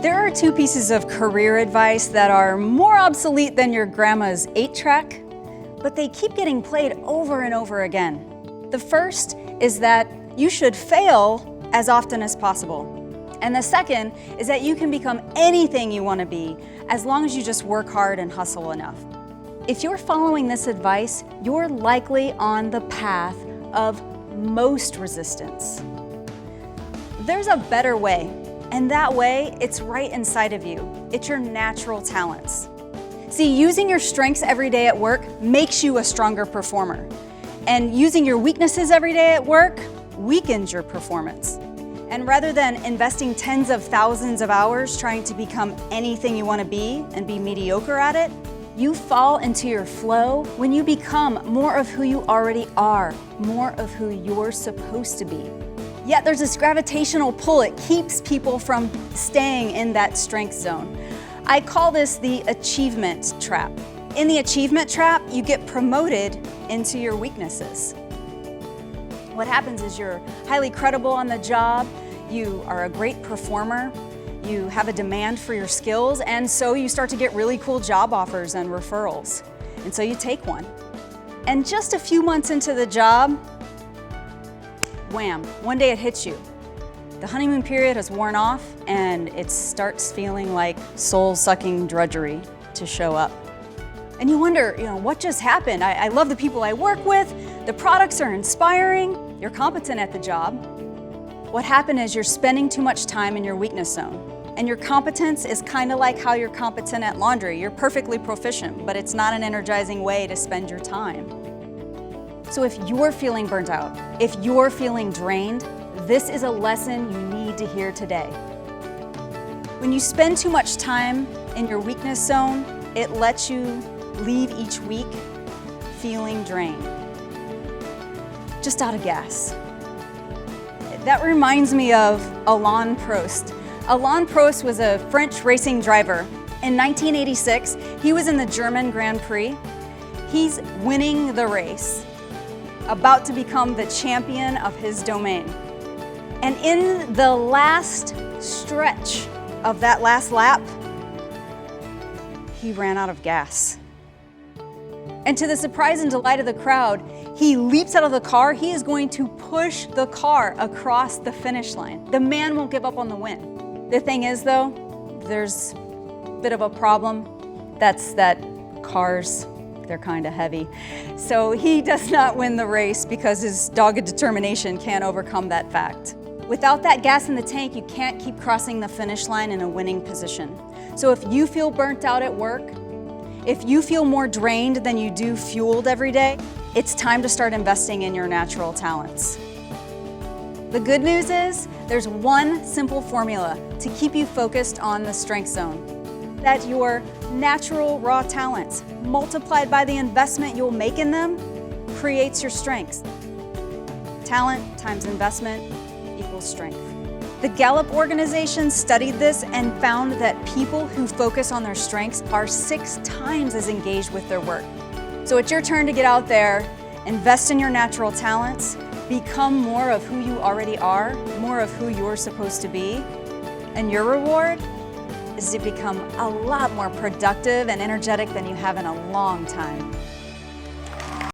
There are two pieces of career advice that are more obsolete than your grandma's 8-track, but they keep getting played over and over again. The first is that you should fail as often as possible. And the second is that you can become anything you want to be as long as you just work hard and hustle enough. If you're following this advice, you're likely on the path of most resistance. There's a better way. And that way, it's right inside of you. It's your natural talents. See, using your strengths every day at work makes you a stronger performer. And using your weaknesses every day at work weakens your performance. And rather than investing tens of thousands of hours trying to become anything you want to be and be mediocre at it, you fall into your flow when you become more of who you already are, more of who you're supposed to be. Yet there's this gravitational pull. It keeps people from staying in that strength zone. I call this the achievement trap. In the achievement trap, you get promoted into your weaknesses. What happens is you're highly credible on the job, you are a great performer, you have a demand for your skills, and so you start to get really cool job offers and referrals. And so you take one. And just a few months into the job, wham, one day it hits you. The honeymoon period has worn off and it starts feeling like soul-sucking drudgery to show up. And you wonder, what just happened? I love the people I work with, the products are inspiring, you're competent at the job. What happened is you're spending too much time in your weakness zone. And your competence is kind of like how you're competent at laundry. You're perfectly proficient, but it's not an energizing way to spend your time. So if you're feeling burnt out, if you're feeling drained, this is a lesson you need to hear today. When you spend too much time in your weakness zone, it lets you leave each week feeling drained, just out of gas. That reminds me of Alain Prost. Alain Prost was a French racing driver. In 1986, he was in the German Grand Prix. He's winning the race, about to become the champion of his domain. And in the last stretch of that last lap, he ran out of gas. And to the surprise and delight of the crowd, he leaps out of the car. He is going to push the car across the finish line. The man won't give up on the win. The thing is, though, there's a bit of a problem. That's that cars, they're kind of heavy. So he does not win the race because his dogged determination can't overcome that fact. Without that gas in the tank, you can't keep crossing the finish line in a winning position. So if you feel burnt out at work, if you feel more drained than you do fueled every day, it's time to start investing in your natural talents. The good news is there's one simple formula to keep you focused on the strength zone. That your natural raw talents, multiplied by the investment you'll make in them, creates your strengths. Talent times investment equals strength. The Gallup organization studied this and found that people who focus on their strengths are 6 times as engaged with their work. So it's your turn to get out there, invest in your natural talents, become more of who you already are, more of who you're supposed to be, and your reward is to become a lot more productive and energetic than you have in a long time.